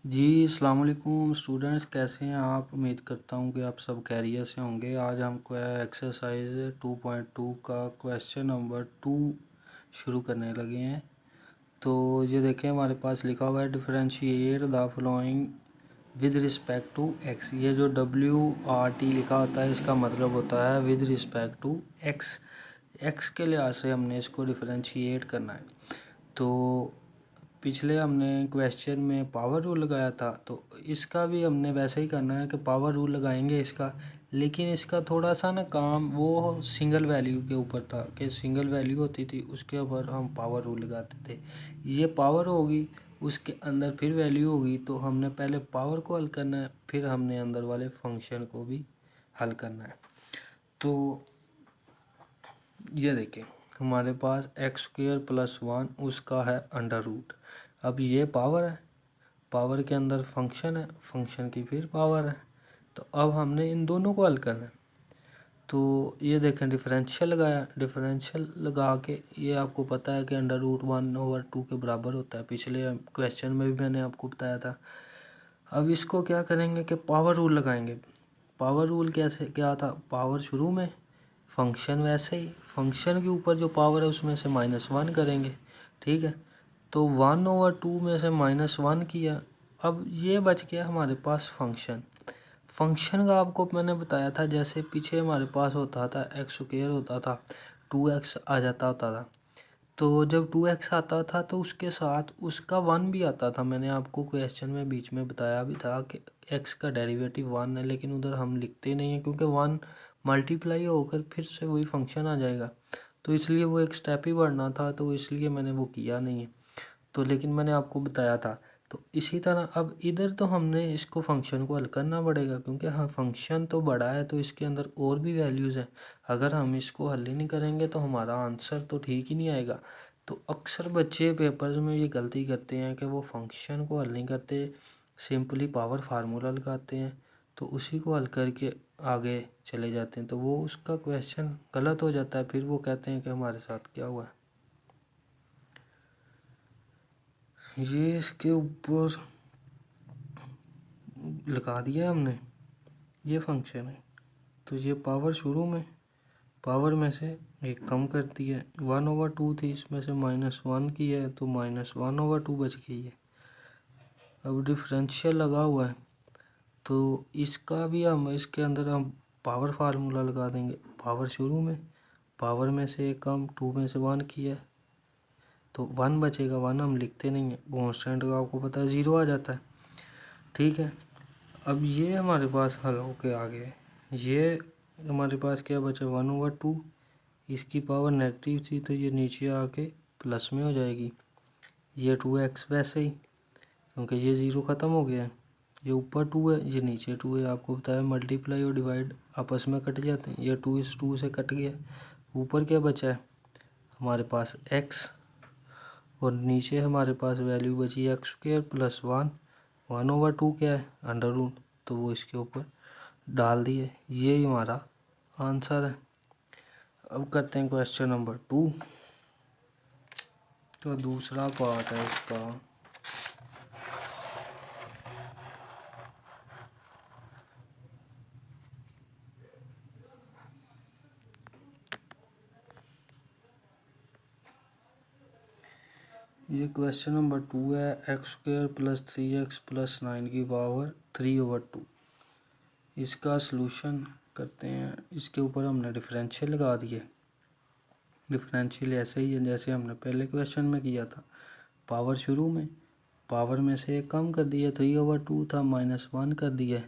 जी अस्सलाम वालेकुम स्टूडेंट्स, कैसे हैं आप। उम्मीद करता हूँ कि आप सब खैरियत से होंगे। आज हमको एक्सरसाइज 2.2 का क्वेश्चन नंबर 2 शुरू करने लगे हैं। तो ये देखें, हमारे पास लिखा हुआ है differentiate the following with respect to X. ये जो WRT लिखा होता है इसका मतलब होता है with respect to X. X के लिहाज से हमने इसको डिफरेंशिएट करना है। तो पिछले हमने क्वेश्चन में पावर रूल लगाया था, तो इसका भी हमने वैसे ही करना है कि पावर रूल लगाएंगे इसका। लेकिन इसका थोड़ा सा ना काम वो सिंगल वैल्यू के ऊपर था कि सिंगल वैल्यू होती थी उसके ऊपर हम पावर रूल लगाते थे। ये पावर होगी, उसके अंदर फिर वैल्यू होगी, तो हमने पहले पावर को हल करना है, फिर हमने अंदर वाले फंक्शन को भी हल करना है। तो ये देखें, हमारे पास x² + 1 उसका है अंडर रूट। अब ये पावर है, पावर के अंदर फंक्शन है, फंक्शन की फिर पावर है। तो अब हमने इन दोनों को हल करना है। तो ये देखें, डिफरेंशियल लगाया, डिफरेंशियल लगा के ये आपको पता है कि √1/2 के बराबर होता है। पिछले क्वेश्चन में भी मैंने आपको बताया था। अब इसको क्या करेंगे कि पावर रूल लगाएंगे। पावर रूल कैसे क्या था, पावर शुरू में, फंक्शन वैसे ही, फंक्शन के ऊपर जो पावर है उसमें से -1 करेंगे। ठीक है, तो 1/2 में से -1 किया। अब ये बच गया हमारे पास फंक्शन। फंक्शन का आपको मैंने बताया था, जैसे पीछे हमारे पास होता था x² होता था, 2x आ जाता होता था। तो जब 2x आता था तो उसके साथ उसका 1 भी आता था। मैंने आपको क्वेश्चन में बीच में बताया भी था कि x का डेरिवेटिव 1 है, लेकिन उधर हम लिखते नहीं हैं क्योंकि 1 मल्टीप्लाई होकर फिर से वही फंक्शन आ जाएगा। तो इसलिए वो एक स्टेप ही बढ़ना था, तो इसलिए मैंने वो किया नहीं है। तो लेकिन मैंने आपको बताया था। तो इसी तरह अब इधर तो हमने इसको फंक्शन को हल करना पड़ेगा, क्योंकि हाँ फंक्शन तो बड़ा है तो इसके अंदर और भी वैल्यूज़ हैं। अगर हम इसको हल ही नहीं करेंगे तो हमारा आंसर तो ठीक ही नहीं आएगा। तो अक्सर बच्चे पेपर्स में ये गलती करते हैं कि वो फंक्शन को हल नहीं करते, सिंपली पावर फार्मूला लगाते हैं, तो उसी को हल करके आगे चले जाते हैं। तो वो उसका क्वेश्चन गलत हो जाता है, फिर वो कहते हैं कि हमारे साथ क्या हुआ है। ये इसके ऊपर लगा दिया हमने, ये फंक्शन है। तो ये पावर शुरू में, पावर में से एक कम कर दिया, 1/2 थी, इसमें से -1 की है तो -1/2 बच गई है। अब डिफरेंशियल लगा हुआ है, तो इसका भी हम इसके अंदर हम पावर फार्मूला लगा देंगे। पावर शुरू में, पावर में से एक कम, 2 में से 1 किया है तो 1 बचेगा। 1 हम लिखते नहीं है, कॉन्स्टेंट का आपको पता है 0 आ जाता है। ठीक है, अब ये हमारे पास हल होके आ गए। ये हमारे पास क्या बचा, 1/2। इसकी पावर नेगेटिव थी तो ये नीचे आके प्लस में हो जाएगी। ये 2x वैसे ही, क्योंकि ये 0 ख़त्म हो गया है। ये ऊपर 2 है, ये नीचे 2 है। आपको बताया मल्टीप्लाई और डिवाइड आपस में कट जाते हैं, ये 2 इस 2 से कट गया। ऊपर क्या बचा है हमारे पास x, और नीचे हमारे पास वैल्यू बची x² + 1। 1/2 क्या है, अंडर रूट, तो वो इसके ऊपर डाल दिए। ये हमारा आंसर है। अब करते हैं क्वेश्चन नंबर 2। तो दूसरा पार्ट है इसका। ये क्वेश्चन नंबर 2 है, x² + 3x + 9 की पावर 3/2। इसका सलूशन करते हैं। इसके ऊपर हमने डिफरेंशियल लगा दिए। डिफरेंशियल ऐसे ही है जैसे हमने पहले क्वेश्चन में किया था। पावर शुरू में, पावर में से एक कम कर दिया, 3/2 था, -1 कर दिया।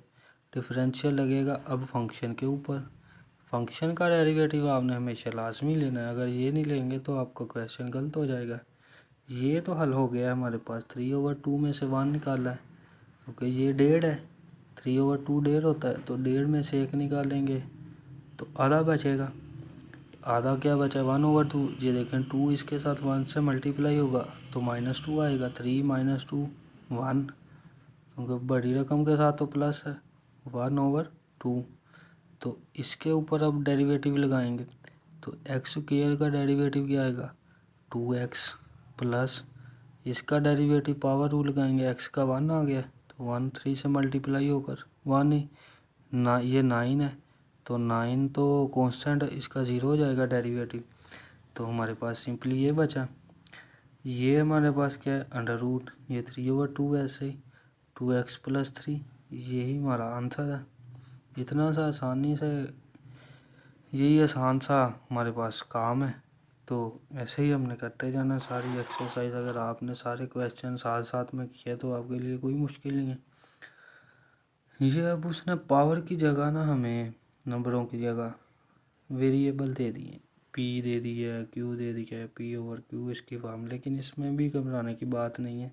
डिफरेंशियल लगेगा अब फंक्शन के ऊपर। फंक्शन का डेरिवेटिव आपने हमेशा लाजमी लेना है, अगर ये नहीं लेंगे तो आपका क्वेश्चन गलत हो जाएगा। ये तो हल हो गया हमारे पास, 3/2 में से 1 निकाला है, क्योंकि ये 1.5 है। 3/2 1.5 होता है, तो 1.5 में से 1 निकालेंगे तो आधा बचेगा। आधा क्या बचा, 1/2। ये देखें, 2 इसके साथ 1 से मल्टीप्लाई होगा तो -2 आएगा। 3 - 2 1, क्योंकि बड़ी रकम के साथ तो प्लस है, 1/2। तो इसके ऊपर अब डेरिवेटिव लगाएंगे, तो x² का डेरिवेटिव क्या आएगा, 2x प्लस इसका डेरिवेटिव पावर रूल लगाएंगे, x का 1 आ गया तो तो 1 3 से मल्टीप्लाई होकर 1 ही ना, ये 9 है तो 9 तो कांस्टेंट है, इसका 0 हो जाएगा डेरिवेटिव। तो हमारे पास सिंपली ये बचा। ये हमारे पास क्या है, अंडर रूट, ये 3/2 ऐसे ही 2x + 3, यही हमारा आंसर है। इतना सा आसानी से, यही आसान सा हमारे पास काम है। तो ऐसे ही हमने करते जाना सारी एक्सरसाइज। अगर आपने सारे क्वेश्चन साथ साथ में किए तो आपके लिए कोई मुश्किल नहीं है। ये अब उसने पावर की जगह ना हमें नंबरों की जगह वेरिएबल दे दिए, पी दे दिया है, क्यू दे दिया है, P/Q इसकी फॉर्म। लेकिन इसमें भी घबराने की बात नहीं है,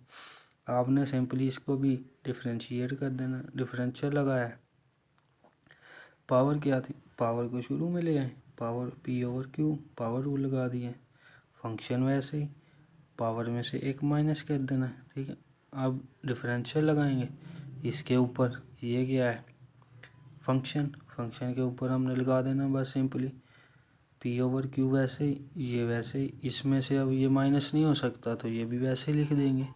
आपने सिंपली इसको भी डिफरेंशिएट कर देना। डिफरेंशियल लगाया है, पावर क्या थी, पावर को शुरू में ले आए, पावर P/Q, पावर रूल लगा दिए। फंक्शन वैसे ही पावर में से एक माइनस कर देना, ठीक है। अब डिफरेंशियल लगाएंगे इसके ऊपर, ये क्या है फंक्शन, फंक्शन के ऊपर हमने लगा देना बस सिंपली P/Q वैसे ही, ये वैसे ही। इसमें से अब ये माइनस नहीं हो सकता तो ये भी वैसे ही लिख देंगे।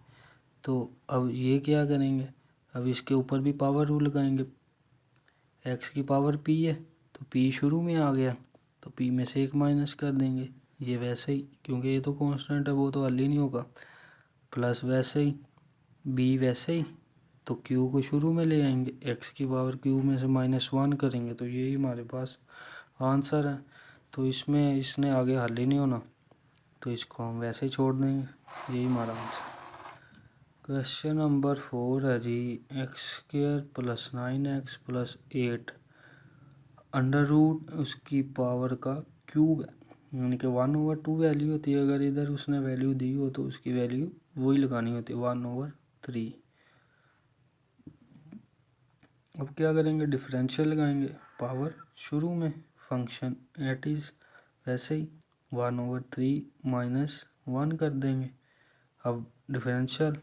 तो अब ये क्या करेंगे, अब इसके ऊपर भी पावर रूल लगाएंगे। x की पावर p है तो p शुरू में आ गया तो p में से एक माइनस कर देंगे, ये वैसे ही, क्योंकि ये तो कांस्टेंट है वो तो हल ही नहीं होगा। प्लस वैसे ही b वैसे ही, तो q को शुरू में ले आएंगे, x की पावर q में से -1 करेंगे, तो यही हमारे पास आंसर है। तो इसमें इसने आगे हल ही नहीं होना तो इसको हम वैसे ही छोड़ देंगे, यही हमारा आंसर। क्वेश्चन नंबर 4 है जी, x² + 9x + 8 अंडर रूट उसकी पावर का क्यूब है, यानी कि 1/2 वैल्यू होती है। अगर इधर उसने वैल्यू दी हो तो उसकी वैल्यू वही लगानी होती है 1/3। अब क्या करेंगे, डिफरेंशियल लगाएंगे, पावर शुरू में, फंक्शन एट इज़ वैसे ही 1/3 - 1 कर देंगे। अब डिफरेंशियल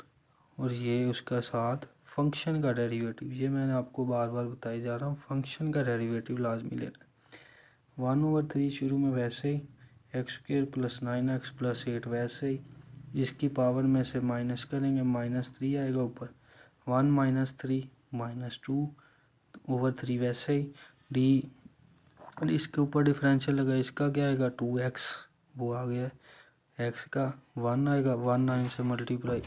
और ये उसका साथ फंक्शन का डेरिवेटिव, ये मैंने आपको बार बार बताई जा रहा हूँ, फंक्शन का डेरिवेटिव लाजमी लेना है। 1/3 शुरू में वैसे ही, x² + 9x + 8 वैसे ही, इसकी पावर में से माइनस करेंगे, -3 आएगा ऊपर, 1 - 3 -2/3 वैसे ही, डी इसके ऊपर डिफरेंशियल लगा, इसका क्या आएगा 2x, वो आ गया x का 1 आएगा, 1 9 से मल्टीप्लाई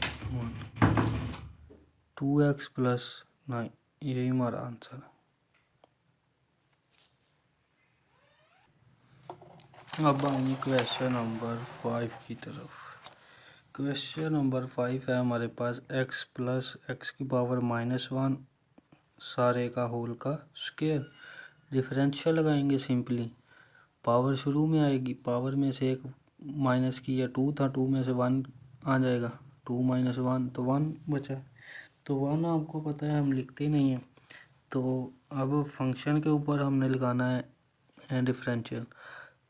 2x + 9, यही हमारा आंसर है। अब आएंगे क्वेश्चन नंबर 5 की तरफ। क्वेश्चन नंबर 5 है हमारे पास, x + x की पावर -1 सारे का होल का स्क्वायर। डिफरेंशियल लगाएंगे सिंपली, पावर शुरू में आएगी, पावर में से एक माइनस की, या 2 था 2 में से 1 आ जाएगा, 2 - 1 तो 1 बचा। तो 1 आपको पता है हम लिखते नहीं हैं, तो अब फंक्शन के ऊपर हमने लगाना है डिफरेंशियल।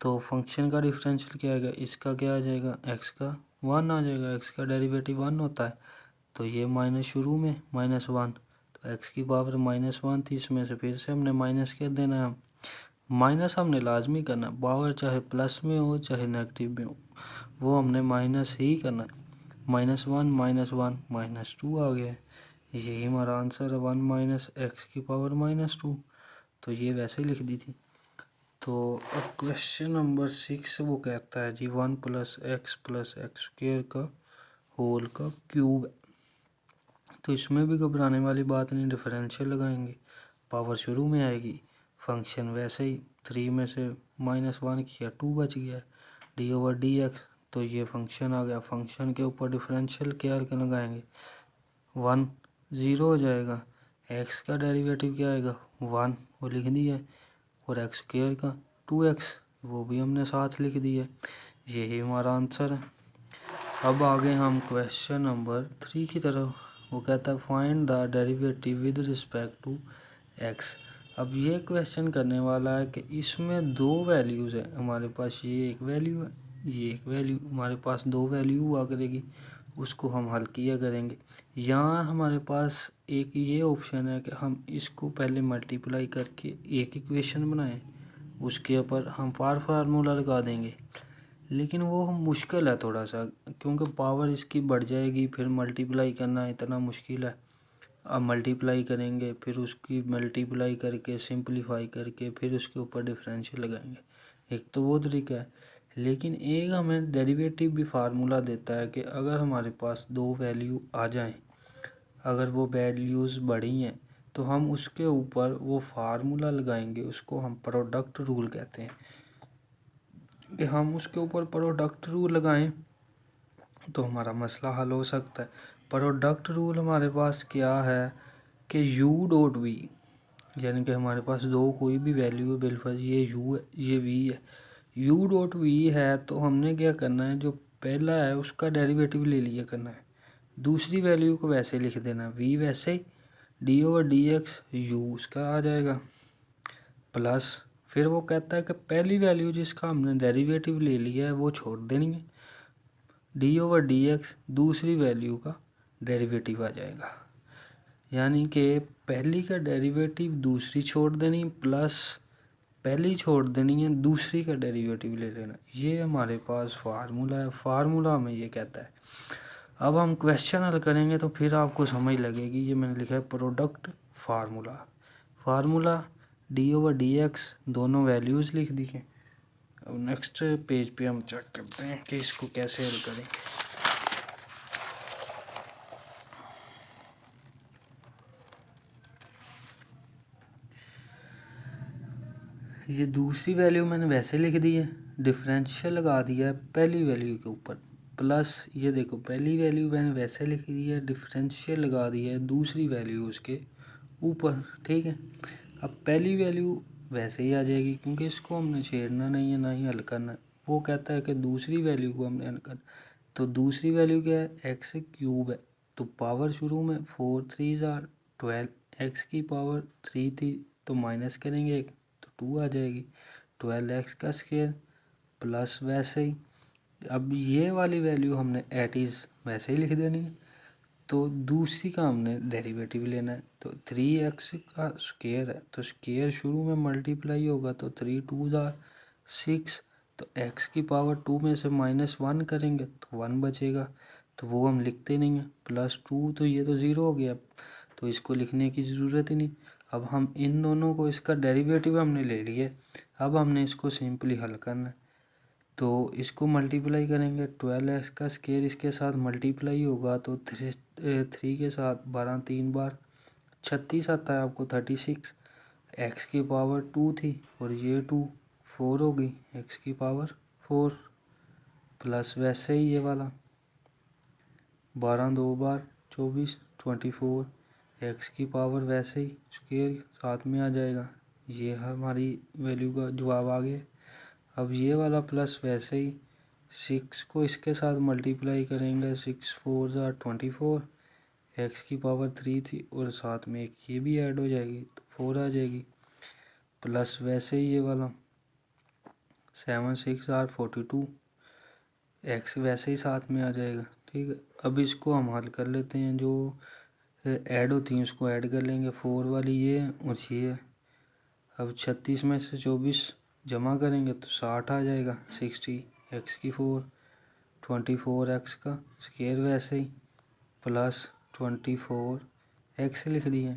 तो फंक्शन का डिफरेंशियल क्या आएगा, इसका क्या आ जाएगा, x का 1 आ जाएगा, x का डेरिवेटिव 1 होता है। तो ये माइनस शुरू में -1, तो x की पावर -1 थी, इसमें से फिर से हमने माइनस कर देना है। माइनस हमने लाजमी करना, पावर चाहे प्लस में हो चाहे नेगेटिव में हो, वो हमने माइनस ही करना है। -1 -1 -2 आ गया है, यही हमारा आंसर है, 1 - x की पावर -2। तो ये वैसे ही लिख दी थी। तो अब क्वेश्चन नंबर 6 वो कहता है जी, 1 + x + x² का होल का क्यूब है। तो इसमें भी घबराने वाली बात नहीं, डिफरेंशियल लगाएंगे, पावर शुरू में आएगी, फंक्शन वैसे ही, 3 में से -1 किया 2 बच गया, d/dx, तो ये फंक्शन आ गया। फंक्शन के ऊपर डिफरेंशियल क्या लगाएंगे, 1 0 हो जाएगा, x का डेरिवेटिव क्या आएगा 1, वो लिख दिया है, और x² का 2x, वो भी हमने साथ लिख दिया, यही हमारा आंसर है। अब आगे हम क्वेश्चन नंबर 3 की तरफ। वो कहता है find the derivative with respect to x। अब ये क्वेश्चन करने वाला है कि इसमें दो वैल्यूज़ है हमारे पास, ये एक वैल्यू है, ये एक वैल्यू, हमारे पास दो वैल्यू हुआ करेगी, उसको हम हल किया करेंगे। यहाँ हमारे पास एक ये ऑप्शन है कि हम इसको पहले मल्टीप्लाई करके एक इक्वेशन बनाएं, उसके ऊपर हम फार्मूला लगा देंगे, लेकिन वो मुश्किल है थोड़ा सा, क्योंकि पावर इसकी बढ़ जाएगी, फिर मल्टीप्लाई करना इतना मुश्किल है। अब मल्टीप्लाई करेंगे, फिर उसकी मल्टीप्लाई करके सिंपलीफाई करके फिर उसके ऊपर डिफरेंशियल लगाएंगे। एक तो वो तरीका है, लेकिन एक हमें डेरिवेटिव भी फार्मूला देता है कि अगर हमारे पास दो वैल्यू आ जाएं, अगर वो वैल्यूज़ बड़ी हैं तो हम उसके ऊपर वो फार्मूला लगाएंगे, उसको हम प्रोडक्ट रूल कहते हैं कि हम उसके ऊपर प्रोडक्ट रूल लगाएं तो हमारा मसला हल हो सकता है। प्रोडक्ट रूल हमारे पास क्या है कि u डॉट वी, यानी कि हमारे पास दो कोई भी वैल्यू है, बिलफर्ज ये u है ये v है, u डॉट वी है तो हमने क्या करना है, जो पहला है उसका डेरिवेटिव ले लिया करना है, दूसरी वैल्यू को वैसे लिख देना, v वैसे ही d over d x u उसका आ जाएगा, प्लस फिर वो कहता है कि पहली वैल्यू जिसका हमने डेरिवेटिव ले लिया है वो छोड़ देनी है, डी ओवर डी एक्स दूसरी वैल्यू का डेरिवेटिव आ जाएगा, यानी कि पहली का डेरिवेटिव दूसरी छोड़ देनी प्लस पहली छोड़ देनी है दूसरी का डेरिवेटिव ले लेना। ये हमारे पास फार्मूला है, फार्मूला हमें ये कहता है। अब हम क्वेश्चन हल करेंगे तो फिर आपको समझ लगेगी। ये मैंने लिखा है product formula, formula D over d x दोनों वैल्यूज़ लिख दी हैं। अब नेक्स्ट पेज पे हम चेक करते हैं कि इसको कैसे हल करेंगे। ये दूसरी वैल्यू मैंने वैसे लिख दी है, डिफरेंशियल लगा दिया है पहली वैल्यू के ऊपर, प्लस ये देखो पहली वैल्यू मैंने वैसे लिख दी है, डिफरेंशियल लगा दिया है दूसरी वैल्यू उसके ऊपर, ठीक है। अब पहली वैल्यू वैसे ही आ जाएगी क्योंकि इसको हमने छेड़ना नहीं है ना ही हल करना है। वो कहता है कि दूसरी वैल्यू को हमने हल करना, तो दूसरी वैल्यू क्या है, एक्स क्यूब है, तो पावर शुरू में 4 3 12, एक्स की पावर 3 थी तो माइनस करेंगे एक तो 2 आ जाएगी, 12x का स्क्वायर प्लस वैसे ही। अब ये वाली वैल्यू हमने एट इज़ वैसे ही लिख देनी है, तो दूसरी का हमने डेरिवेटिव लेना है, तो 3x का स्क्वायर है तो स्क्वायर शुरू में मल्टीप्लाई होगा तो 3 2 6, तो x की पावर 2 में से -1 करेंगे तो 1 बचेगा, तो वो हम लिखते नहीं हैं, +2 तो ये तो ज़ीरो हो गया, तो इसको लिखने की ज़रूरत ही नहीं। अब हम इन दोनों को, इसका डेरिवेटिव हमने ले लिए, अब हमने इसको सिंपली हल करना है, तो इसको मल्टीप्लाई करेंगे, 12x का स्क्वायर इसके साथ मल्टीप्लाई होगा तो 3 के साथ 12 3 बार 36 आता है आपको 36, x की पावर 2 थी और ये 2 4 हो गई, x की पावर 4 प्लस वैसे ही ये वाला 12 2 बार 24 24, x की पावर वैसे ही स्क्वायर साथ में आ जाएगा, ये हमारी वैल्यू का जवाब आ गया। अब ये वाला प्लस वैसे ही 6 को इसके साथ मल्टीप्लाई करेंगे, 6 4 24, एक्स की पावर 3 थी और साथ में एक ये भी ऐड हो जाएगी तो 4 आ जाएगी, प्लस वैसे ही ये वाला 7 6 42, एक्स वैसे ही साथ में आ जाएगा, ठीक है। अब इसको हम हल कर लेते हैं, जो ऐड होती हैं उसको ऐड कर लेंगे, 4 वाली ये और ये। अब 36 में से 24 जमा करेंगे तो 60 आ जाएगा, 60 एक्स की 4 24 एक्स का स्क्वायर वैसे ही प्लस 24 एक्स लिख दिए।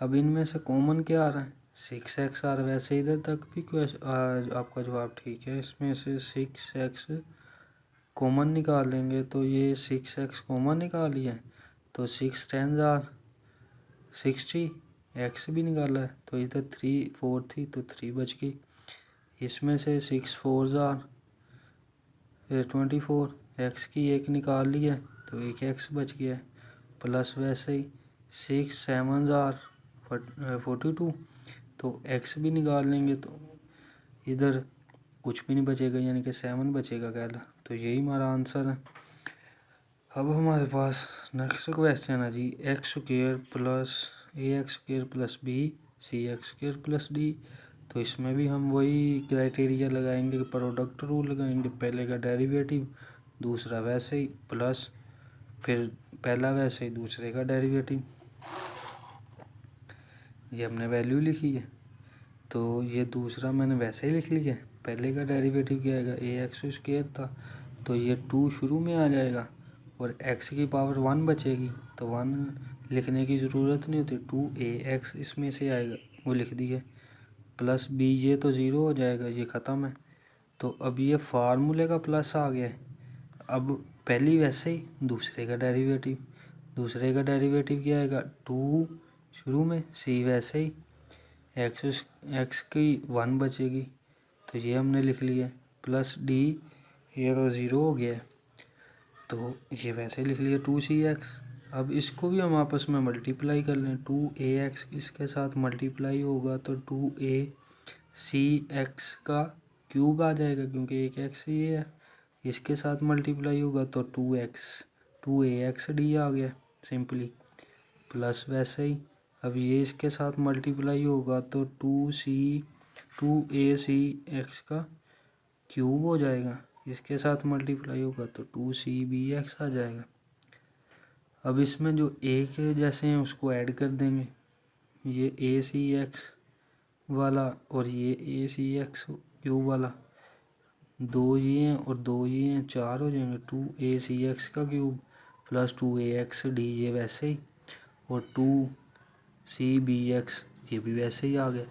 अब इनमें से कॉमन क्या आ रहा है, 6x आ रहा है, वैसे इधर तक भी आपका जवाब ठीक है। इसमें से 6x कॉमन निकाल लेंगे तो ये 6x कॉमन निकाल लिया है तो 6 10 60, एक्स भी निकाला है तो इधर 3 4 थी तो 3 बच गई। इसमें से 6 4 24, एक्स की एक निकाल लिया तो एक एक्स बच गया है, प्लस वैसे ही 6 7 42, तो एक्स भी निकाल लेंगे तो इधर कुछ भी नहीं बचेगा, यानी कि 7 बचेगा कहला, तो यही हमारा आंसर है। अब हमारे पास नेक्स्ट क्वेश्चन है जी, x square plus a x square plus b c x square plus d. तो इसमें भी हम वही क्राइटेरिया लगाएंगे, प्रोडक्ट रूल लगाएंगे, पहले का डेरिवेटिव दूसरा वैसे ही प्लस फिर पहला वैसे ही दूसरे का डेरिवेटिव। ये हमने वैल्यू लिखी है तो ये दूसरा मैंने वैसे ही लिख लिया है, पहले का डेरिवेटिव क्या आएगा, ए एक्स स्क्वायर था तो ये 2 शुरू में आ जाएगा और x की पावर 1 बचेगी तो 1 लिखने की ज़रूरत नहीं होती, 2ax इसमें से आएगा, वो लिख दिए, प्लस b ये तो ज़ीरो हो जाएगा, ये ख़त्म है। तो अब ये फार्मूले का प्लस आ गया है। अब पहली वैसे ही दूसरे का डेरिवेटिव क्या आएगा, 2 शुरू में, c वैसे ही, x की 1 बचेगी, तो ये हमने लिख लिया, प्लस d ये तो ज़ीरो हो गया है, तो ये वैसे ही लिख लिया 2cx। अब इसको भी हम आपस में मल्टीप्लाई कर लें, 2ax इसके साथ मल्टीप्लाई होगा तो 2acx का क्यूब आ जाएगा, क्योंकि एक x ये है, इसके साथ मल्टीप्लाई होगा तो 2axd आ गया सिंपली, प्लस वैसे ही। अब ये इसके साथ मल्टीप्लाई होगा तो 2acx का क्यूब हो जाएगा, इसके साथ मल्टीप्लाई होगा तो 2cbx आ जाएगा। अब इसमें जो एक जैसे हैं उसको ऐड कर देंगे, ये acx वाला और ये acx क्यूब वाला, दो ये हैं और दो ये हैं, 4 हो जाएंगे, 2acx का क्यूब प्लस 2axd ये वैसे ही, और 2cbx ये भी वैसे ही आ गया।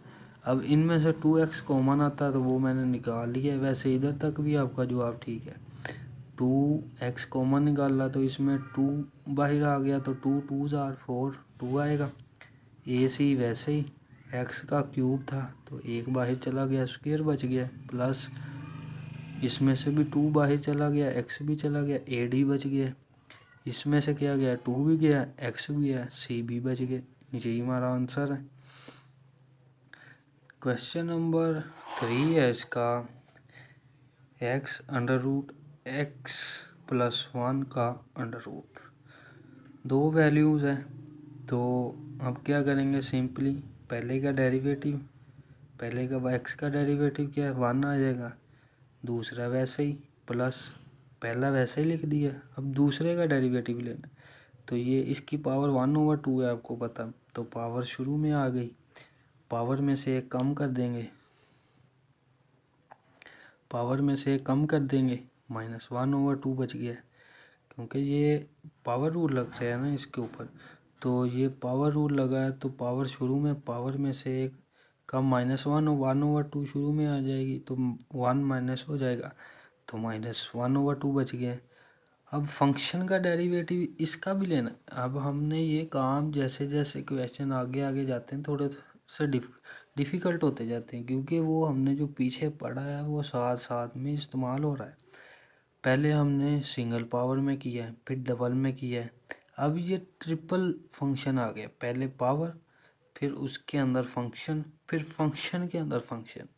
अब इनमें से 2x कॉमन आता है तो वो मैंने निकाल लिया है, वैसे इधर तक भी आपका जवाब ठीक है। 2x कॉमन निकाला तो इसमें 2 बाहर आ गया तो 2 2 4 4 2 आएगा। ac वैसे ही, x का क्यूब था तो एक बाहर चला गया, स्क्वायर बच गया, प्लस इसमें से भी 2 बाहर चला गया, x भी चला गया, ad बच गया, इसमें से क्या गया, 2 भी गया, x भी गया, c भी बच गया। यही हमारा आंसर है। क्वेश्चन नंबर 3 है इसका, x under root x plus 1 का अंडर रूट, दो वैल्यूज़ हैं, तो अब क्या करेंगे, सिंपली पहले का x का डेरिवेटिव क्या है, 1 आ जाएगा, दूसरा वैसे ही, प्लस पहला वैसे ही लिख दिया, अब दूसरे का डेरिवेटिव लेना, तो ये इसकी पावर 1/2 है आपको पता, तो पावर शुरू में आ गई, पावर में से एक कम कर देंगे, -1/2 बच गया, क्योंकि ये पावर रूल लग रहा है ना इसके ऊपर, तो ये पावर रूल लगा है तो पावर शुरू में, पावर में से एक कम, -1/2 शुरू में आ जाएगी तो 1 माइनस हो जाएगा, तो -1/2 बच गया। अब फंक्शन का डेरिवेटिव इसका भी लेना। अब हमने ये काम जैसे जैसे क्वेश्चन आगे आगे जाते हैं थोड़े से डिफ़िकल्ट होते जाते हैं, क्योंकि वो हमने जो पीछे पढ़ा है वो साथ साथ में इस्तेमाल हो रहा है। पहले हमने सिंगल पावर में किया है, फिर डबल में किया है, अब ये ट्रिपल फंक्शन आ गया, पहले पावर, फिर उसके अंदर फंक्शन, फिर फंक्शन के अंदर फंक्शन।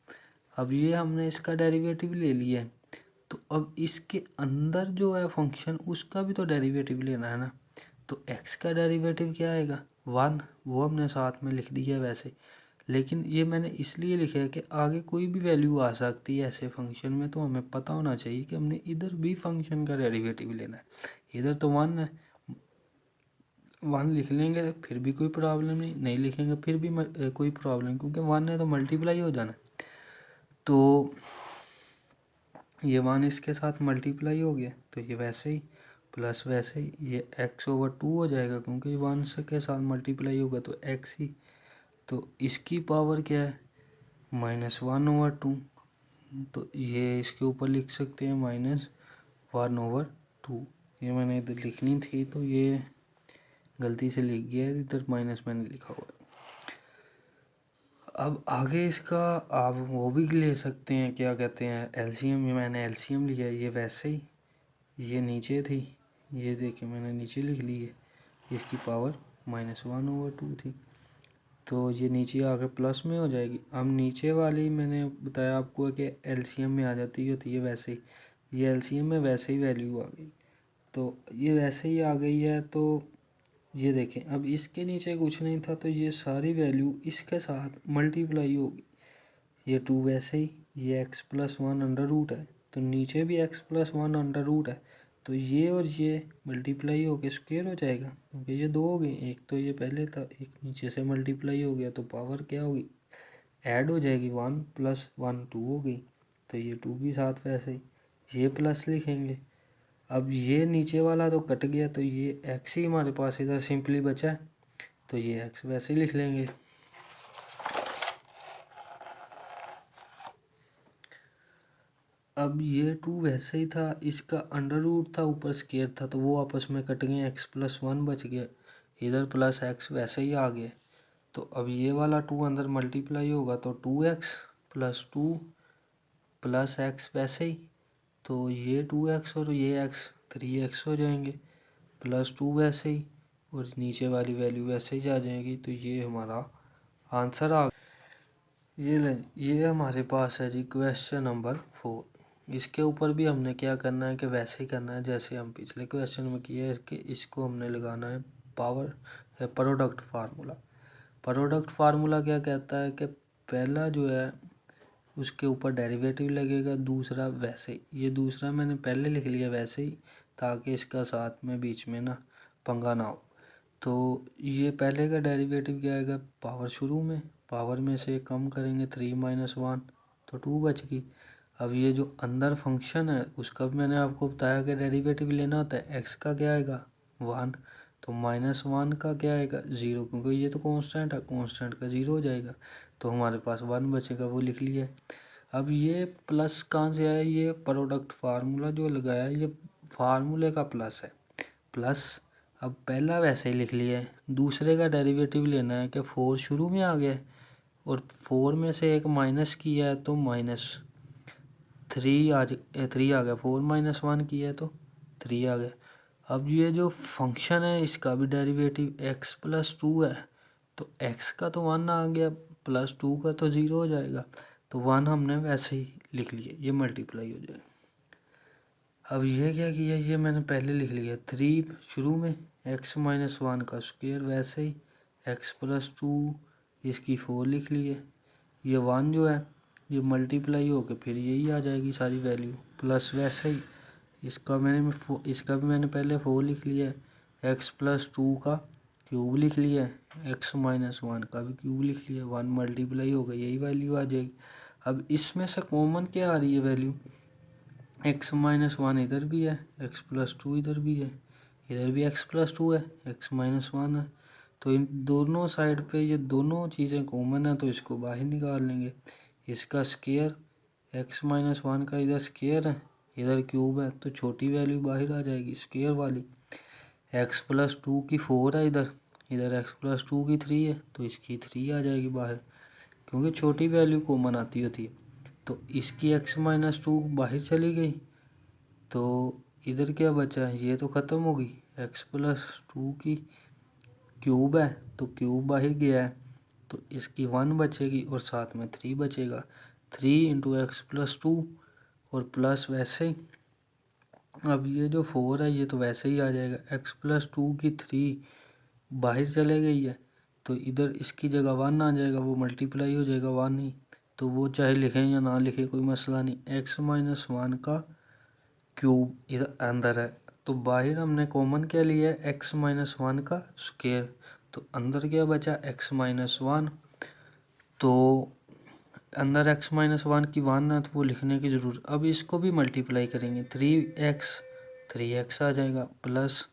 अब ये हमने इसका डेरिवेटिव ले लिया है, तो अब इसके अंदर जो है फंक्शन उसका भी तो डेरिवेटिव लेना है ना, तो x का डेरिवेटिव क्या आएगा, 1, वो हमने साथ में लिख दिया है वैसे, लेकिन ये मैंने इसलिए लिखा है कि आगे कोई भी वैल्यू आ सकती है ऐसे फंक्शन में, तो हमें पता होना चाहिए कि हमने इधर भी फंक्शन का डेरिवेटिव लेना है। इधर तो 1 है, 1 लिख लेंगे फिर भी कोई प्रॉब्लम नहीं, नहीं लिखेंगे फिर भी कोई प्रॉब्लम, क्योंकि 1 है तो मल्टीप्लाई हो जाना, तो ये 1 इसके साथ मल्टीप्लाई हो गया, तो ये वैसे ही, प्लस वैसे ही ये x/2 हो जाएगा, क्योंकि 1 से के साथ मल्टीप्लाई होगा तो x ही, तो इसकी पावर क्या है, -1/2, तो ये इसके ऊपर लिख सकते हैं -1/2, ये मैंने इधर लिखनी थी तो ये गलती से लिख गया है, इधर माइनस मैंने लिखा हुआ है। अब आगे इसका आप वो भी ले सकते हैं, क्या कहते हैं, एलसीएम, ये मैंने एलसीएम लिया है, ये वैसे ही, ये नीचे थी, ये देखिए मैंने नीचे लिख ली है, इसकी पावर -1/2 थी, तो ये नीचे आकर प्लस में हो जाएगी। अब नीचे वाली मैंने बताया आपको कि एलसीएम में आ जाती है, तो ये वैसे ही, ये एलसीएम में वैसे ही वैल्यू आ गई, तो ये वैसे ही आ गई है, तो ये देखें अब इसके नीचे कुछ नहीं था, तो ये सारी वैल्यू इसके साथ मल्टीप्लाई होगी, ये 2 वैसे ही, ये x+1 अंडर रूट है, तो नीचे भी x+1 अंडर रूट है, तो ये और ये मल्टीप्लाई होके स्क्वायर हो जाएगा, क्योंकि ये 2 हो गए, एक तो ये पहले था, एक नीचे से मल्टीप्लाई हो गया, तो पावर क्या होगी, ऐड हो जाएगी, 1 + 1 2 हो गई, तो ये 2 भी साथ वैसे ही, ये प्लस लिखेंगे। अब ये नीचे वाला तो कट गया, तो ये x ही हमारे पास इधर सिंपली बचा है, तो ये x वैसे ही लिख लेंगे। अब ये 2 वैसे ही था, इसका अंडर रूट था, ऊपर स्क्वायर था, तो वो आपस में कट गए, x+1 बच गया, इधर प्लस x वैसे ही आ गए। तो अब ये वाला 2 अंदर मल्टीप्लाई होगा तो 2x प्लस 2 प्लस x वैसे ही, तो ये 2x और ये x 3x हो जाएंगे, प्लस 2 वैसे ही, और नीचे वाली वैल्यू वैसे ही आ जाएगी। तो ये हमारा आंसर आ ये हमारे पास है जी क्वेश्चन नंबर 4। इसके ऊपर भी हमने क्या करना है कि वैसे ही करना है जैसे हम पिछले क्वेश्चन में किए है कि इसको हमने लगाना है power product formula. Product formula क्या कहता है कि पहला जो है उसके ऊपर डेरिवेटिव लगेगा, दूसरा वैसे, ये दूसरा मैंने पहले लिख लिया वैसे ही ताकि इसका साथ में बीच में ना पंगा ना हो। तो ये पहले का डेरिवेटिव क्या आएगा, पावर शुरू में, पावर में से कम करेंगे 3 - 1 तो 2 बच गई। अब ये जो अंदर फंक्शन है उसका भी मैंने आपको बताया कि डेरिवेटिव लेना होता है, एक्स का क्या आएगा 1, तो -1 का क्या आएगा 0, क्योंकि ये तो कांस्टेंट है, कांस्टेंट का 0 हो जाएगा, तो हमारे पास 1 बचेगा, वो लिख लिया है। अब ये प्लस कहाँ से आया, ये प्रोडक्ट फार्मूला जो लगाया है ये फार्मूले का प्लस है, प्लस अब पहला वैसे ही लिख लिया है, दूसरे का डेरिवेटिव लेना है कि 4 शुरू में आ गया है और 4 में से एक माइनस किया है तो -3 आ गया, 4 - 1 किया है तो 3 आ गया। अब ये जो फंक्शन है इसका भी डेरिवेटिव x+2 है, तो x का तो 1 आ गया, प्लस 2 का तो 0 हो जाएगा, तो 1 हमने वैसे ही लिख लिया, ये मल्टीप्लाई हो जाएगा। अब ये क्या किया, ये मैंने पहले लिख लिया 3 शुरू में, x-1 का स्क्वायर वैसे ही, x+2 इसकी 4 लिख लिए, ये 1 जो है ये मल्टीप्लाई होकर फिर यही आ जाएगी सारी वैल्यू, प्लस वैसे ही इसका भी मैंने पहले 4 लिख लिया है, x+2 का क्यूब लिख लिया है, x-1 का भी क्यूब लिख लिया, 1 मल्टीप्लाई होगा यही वैल्यू आ जाएगी। अब इसमें से कॉमन क्या आ रही है वैल्यू, x-1 इधर भी है, x+2 इधर भी है, इधर भी x+2 है, x-1 है, तो इन दोनों साइड पे ये दोनों चीज़ें कॉमन है तो इसको बाहर निकाल लेंगे। इसका स्क्वायर, x-1 का इधर स्क्वायर है, इधर क्यूब है, तो छोटी वैल्यू बाहर आ जाएगी स्क्वायर वाली, x+2 की 4 है इधर, इधर x+2 की 3 है, तो इसकी 3 आ जाएगी बाहर, क्योंकि छोटी वैल्यू कॉमन आती होती है। तो इसकी x-2 बाहर चली गई, तो इधर क्या बचा है, ये तो ख़त्म हो गई, x+2 की क्यूब है तो क्यूब बाहर गया है, तो इसकी 1 बचेगी और साथ में 3 बचेगा, 3 × x+2 और प्लस वैसे ही। अब ये जो 4 है ये तो वैसे ही आ जाएगा, x+2 की 3 बाहर चले गई है, तो इधर इसकी जगह 1 आ जाएगा, वो मल्टीप्लाई हो जाएगा 1 ही, तो वो चाहे लिखें या ना लिखें कोई मसला नहीं, x-1 का क्यूब इधर अंदर है, तो बाहर हमने कॉमन क्या लिया है, x-1 का स्क्वायर, तो अंदर क्या बचा x-1, तो अंदर x-1 की 1 है तो वो लिखने की ज़रूरत। अब इसको भी मल्टीप्लाई करेंगे, 3x आ जाएगा, प्लस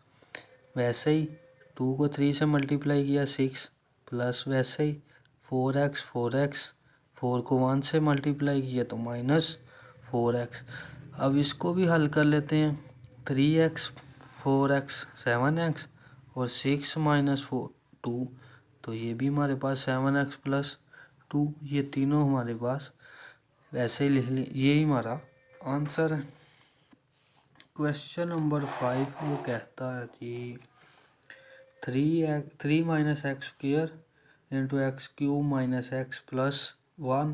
वैसे ही 2 को 3 से मल्टीप्लाई किया 6, प्लस वैसे ही 4x 4 को 1 से मल्टीप्लाई किया तो -4x। अब इसको भी हल कर लेते हैं, 3x 4x 7x और 6 - 2, तो ये भी हमारे पास 7x + 2, ये तीनों हमारे पास वैसे ही लिख लिए, यही हमारा आंसर है। क्वेश्चन नंबर 5 वो कहता है कि 3 - x² × x³ - x + 1।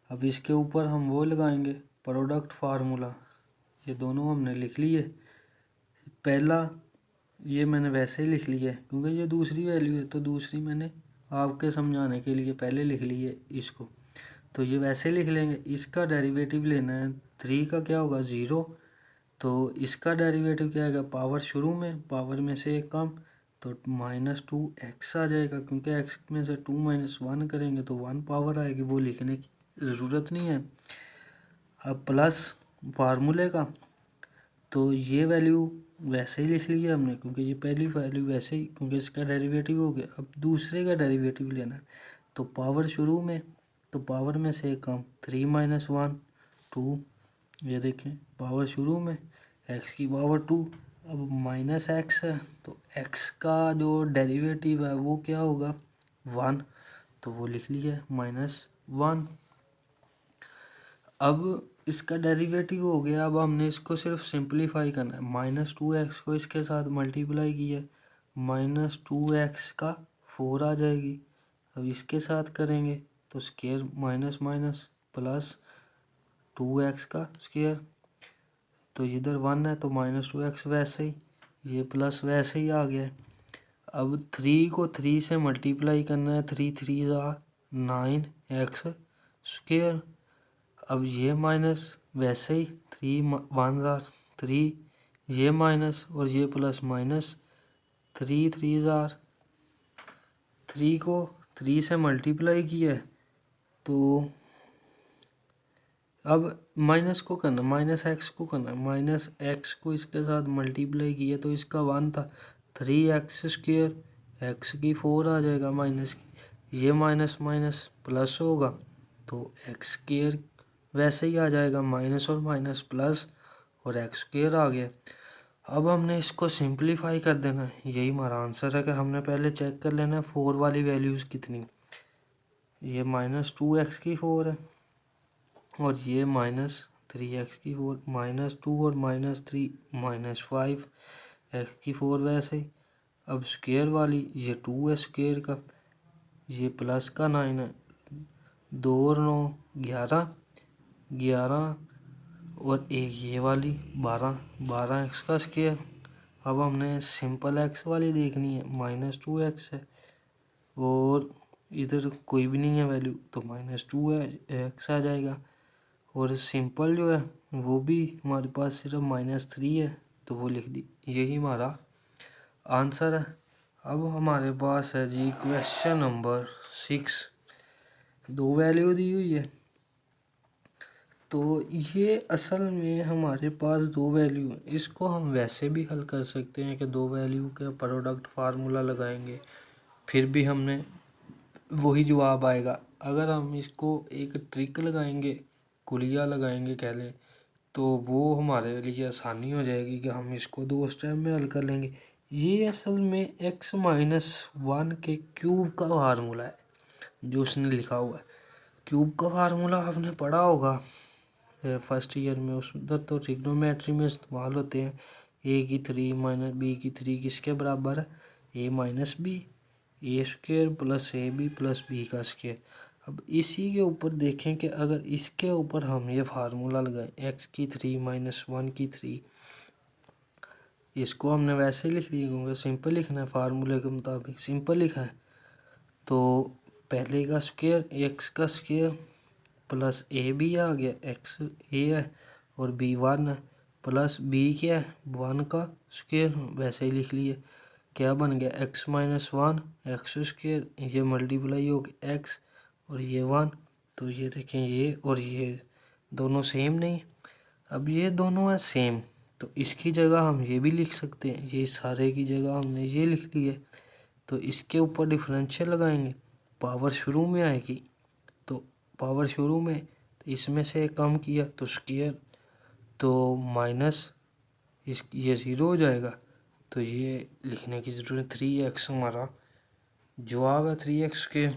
अब इसके ऊपर हम वो लगाएंगे प्रोडक्ट फार्मूला, ये दोनों हमने लिख लिए। पहला ये मैंने वैसे ही लिख लिया है क्योंकि ये दूसरी वैल्यू है, तो दूसरी मैंने आपके समझाने के लिए पहले लिख ली है इसको, तो ये वैसे लिख लेंगे। इसका डेरिवेटिव लेना है, 3 का क्या होगा 0, तो इसका डेरिवेटिव क्या आएगा, पावर शुरू में, पावर में से एक कम, तो -2x आ जाएगा, क्योंकि x में से 2 - 1 करेंगे तो 1 पावर आएगी, वो लिखने की ज़रूरत नहीं है। अब प्लस फार्मूले का, तो ये वैल्यू वैसे ही लिख लिया हमने, क्योंकि ये पहली वैल्यू वैसे ही, क्योंकि इसका डेरिवेटिव हो गया। अब दूसरे का डेरिवेटिव लेना है, तो पावर शुरू में, तो पावर में से कम 3 - 1 2, ये देखें पावर शुरू में x की पावर 2। अब माइनस एक्स है, तो x का जो डेरिवेटिव है वो क्या होगा 1, तो वो लिख लिया -1। अब इसका डेरिवेटिव हो गया। अब हमने इसको सिर्फ सिंप्लीफाई करना है। -2x को इसके साथ मल्टीप्लाई किया, -2x का 4 आ जाएगी। अब इसके साथ करेंगे तो square minus minus plus 2x का स्केयर, तो इधर 1 है तो -2x वैसे ही, ये प्लस वैसे ही आ गया। अब 3 को 3 से मल्टीप्लाई करना है, 3 3 9x स्केयर। अब ये माइनस वैसे ही, 3 1 3, ये माइनस और ये प्लस -3 3 3 को 3 से मल्टीप्लाई किया, तो अब माइनस को करना, -x को करना, -x को इसके साथ मल्टीप्लाई किया तो इसका 1 था, 3x स्क्वेयर, x की 4 आ जाएगा माइनस की, ये माइनस माइनस प्लस होगा तो x स्क्वेयर वैसे ही आ जाएगा, माइनस और माइनस प्लस और x स्क्वेयर आ गया। अब हमने इसको सिंप्लीफाई कर देना है, यही हमारा आंसर है। कि हमने पहले चेक कर लेना है 4 वाली वैल्यूज़ कितनी, ये -2x की 4 है और ये -3x की 4, -2 और -3 -5, x की 4 वैसे ही। अब स्क्वेयर वाली ये 2 है स्क्वेयर का, ये प्लस का 9 है, 2 और 9 11, 11 और एक ये वाली 12, 12x का स्क्वेयर। अब हमने सिंपल x वाली देखनी है, -2x है और इधर कोई भी नहीं है वैल्यू तो -2 है, x आ जाएगा। और सिंपल जो है वो भी हमारे पास सिर्फ -3 है तो वो लिख दी, यही हमारा आंसर है। अब हमारे पास है जी क्वेश्चन नंबर 6, 2 वैल्यू दी हुई है। तो ये असल में हमारे पास 2 वैल्यू है, इसको हम वैसे भी हल कर सकते हैं कि 2 वैल्यू का प्रोडक्ट फार्मूला लगाएंगे फिर भी हमने वही जवाब आएगा। अगर हम इसको एक ट्रिक लगाएंगे, कुलिया लगाएंगे कह लें, तो वो हमारे लिए आसानी हो जाएगी कि हम इसको 2 स्टेप में हल कर लेंगे। ये असल में x - 1 के क्यूब का फार्मूला है जो उसने लिखा हुआ है। क्यूब का फार्मूला आपने पढ़ा होगा फर्स्ट ईयर में, उस उधर तो ट्रिग्नोमेट्री में इस्तेमाल होते हैं। a की 3 - b की 3 किसके बराबर है, a - b, A square plus A B plus B का स्क्वेयर। अब इसी के ऊपर देखें कि अगर इसके ऊपर हम ये फार्मूला लगाएं, x की 3 - 1 की 3, इसको हमने वैसे ही लिख दिया क्योंकि सिंपल लिखना है, फार्मूले के मुताबिक सिंपल लिखा है। तो पहले का स्क्वेयर x का स्क्वेयर प्लस ए बी आ गया, x ए है और b 1 है, प्लस b क्या है 1 का स्क्वेयर, वैसे ही लिख लिए। क्या बन गया x - 1 एक्स स्क्वेयर, ये मल्टीप्लाई हो गया x और ये 1, तो ये देखें ये और ये दोनों सेम नहीं। अब ये दोनों है सेम तो इसकी जगह हम ये भी लिख सकते हैं, ये सारे की जगह हमने ये लिख लिए। तो इसके ऊपर डिफरेंशियल लगाएंगे, पावर शुरू में आएगी, तो पावर शुरू में तो इसमें से कम किया तो स्क्वेयर, तो माइनस इस ये 0 हो जाएगा, तो ये लिखने की ज़रूरत 3x हमारा जवाब है 3x के।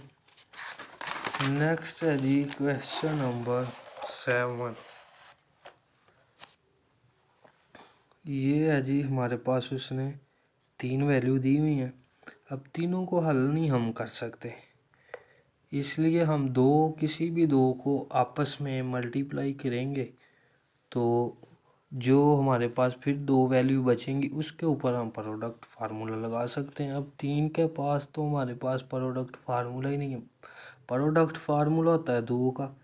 नेक्स्ट है जी क्वेश्चन नंबर 7, ये है जी हमारे पास उसने 3 वैल्यू दी हुई हैं। अब तीनों को हल नहीं हम कर सकते, इसलिए हम किसी भी दो को आपस में मल्टीप्लाई करेंगे तो जो हमारे पास फिर 2 वैल्यू बचेंगी उसके ऊपर हम प्रोडक्ट फार्मूला लगा सकते हैं। अब 3 के पास तो हमारे पास प्रोडक्ट फार्मूला ही नहीं है, प्रोडक्ट फार्मूला होता है 2 का।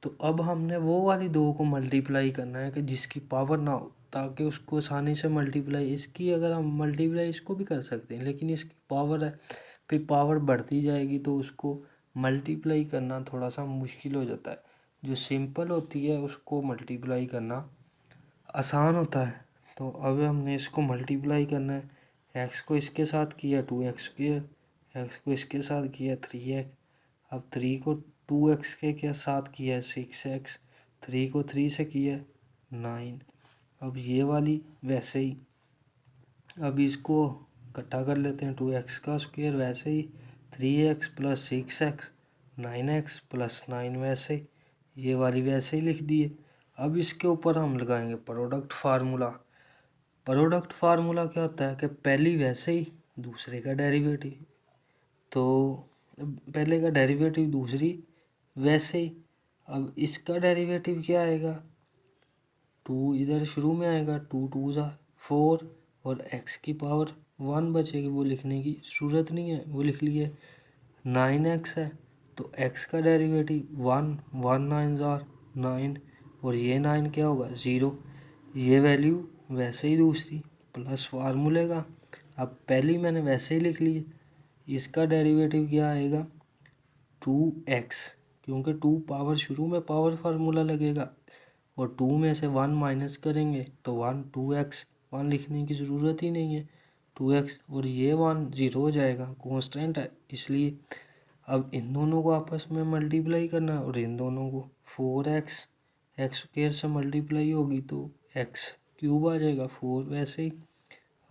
तो अब हमने वो वाली 2 को मल्टीप्लाई करना है कि जिसकी पावर ना हो, ताकि उसको आसानी से मल्टीप्लाई, इसकी अगर हम मल्टीप्लाई इसको भी कर सकते हैं लेकिन इसकी पावर है, फिर पावर बढ़ती जाएगी तो उसको मल्टीप्लाई करना थोड़ा सा मुश्किल हो जाता है। जो सिंपल होती है उसको मल्टीप्लाई करना आसान होता है। तो अब हमने इसको मल्टीप्लाई करना है। एक्स को इसके साथ किया 2x², एक्स को इसके साथ किया 3x, अब 3 को 2x के साथ किया 6x, 3 को 3 से किया 9। अब ये वाली वैसे ही, अब इसको इकट्ठा कर लेते हैं, 2x² वैसे ही, 3x + 6x, 9x + 9 वैसे ही, ये वाली वैसे ही लिख दिए। अब इसके ऊपर हम लगाएंगे प्रोडक्ट फार्मूला। प्रोडक्ट फार्मूला क्या होता है कि पहली वैसे ही दूसरे का डेरिवेटिव, तो पहले का डेरिवेटिव दूसरी वैसे ही। अब इसका डेरिवेटिव क्या आएगा, 2 इधर शुरू में आएगा, 2 2 ज़ा 4 और x की पावर 1 बचेगी, वो लिखने की ज़रूरत नहीं है, वो लिख लिए। 9x है तो x का डेरिवेटिव 1, 1 9 ज़ा 9 और ये 9 क्या होगा 0। ये वैल्यू वैसे ही दूसरी प्लस फार्मूले का, अब पहली मैंने वैसे ही लिख ली। इसका डेरिवेटिव क्या आएगा 2x, क्योंकि 2 पावर शुरू में पावर फार्मूला लगेगा और 2 में से 1 माइनस करेंगे तो 1, 2x 1 लिखने की ज़रूरत ही नहीं है, 2x और ये 1 0 हो जाएगा, कांस्टेंट है इसलिए। अब इन दोनों को आपस में मल्टीप्लाई करना और इन दोनों को 4x x² से मल्टीप्लाई होगी तो x³ आ जाएगा 4 वैसे ही।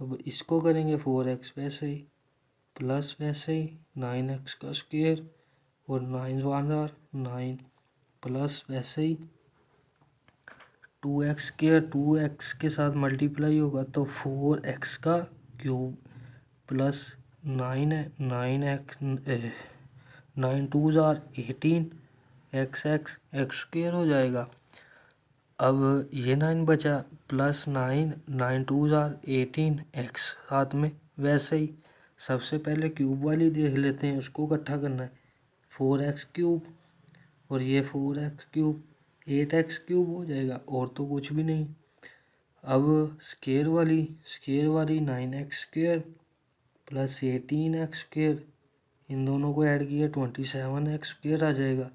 अब इसको करेंगे 4x वैसे ही प्लस वैसे ही 9x² और 9 1 9 प्लस वैसे ही 2x के साथ मल्टीप्लाई होगा तो 4x³ प्लस 9 है 9 2 18 x² हो जाएगा। अब ये 9 बचा प्लस 9 2 18 x साथ में वैसे ही। सबसे पहले क्यूब वाली देख लेते हैं, उसको इकट्ठा करना है, 4x³ और ये 4x³ 8x³ हो जाएगा और तो कुछ भी नहीं। अब स्केयर वाली 9x² प्लस 18x², इन दोनों को ऐड किया 27x² आ जाएगा।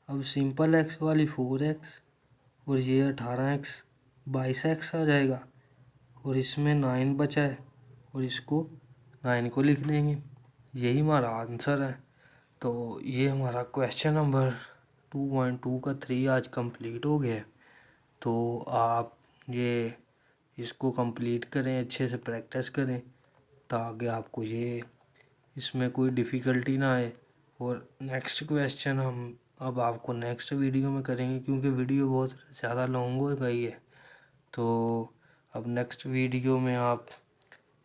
अब सिंपल x वाली 4x और ये 18x 22x आ जाएगा और इसमें 9 बचा है और इसको 9 को लिख देंगे, यही हमारा आंसर है। तो ये हमारा क्वेश्चन नंबर 2.2 का 3 आज कंप्लीट हो गया है। तो आप ये इसको कंप्लीट करें, अच्छे से प्रैक्टिस करें ताकि आपको ये इसमें कोई डिफ़िकल्टी ना आए। और नेक्स्ट क्वेश्चन हम अब आपको नेक्स्ट वीडियो में करेंगे, क्योंकि वीडियो बहुत ज़्यादा लॉन्ग हो गई है। तो अब नेक्स्ट वीडियो में आप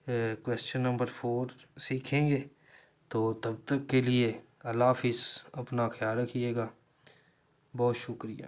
क्वेश्चन नंबर 4 सीखेंगे। तो तब तक के लिए अल्लाह हाफिज़, अपना ख्याल रखिएगा, बहुत शुक्रिया।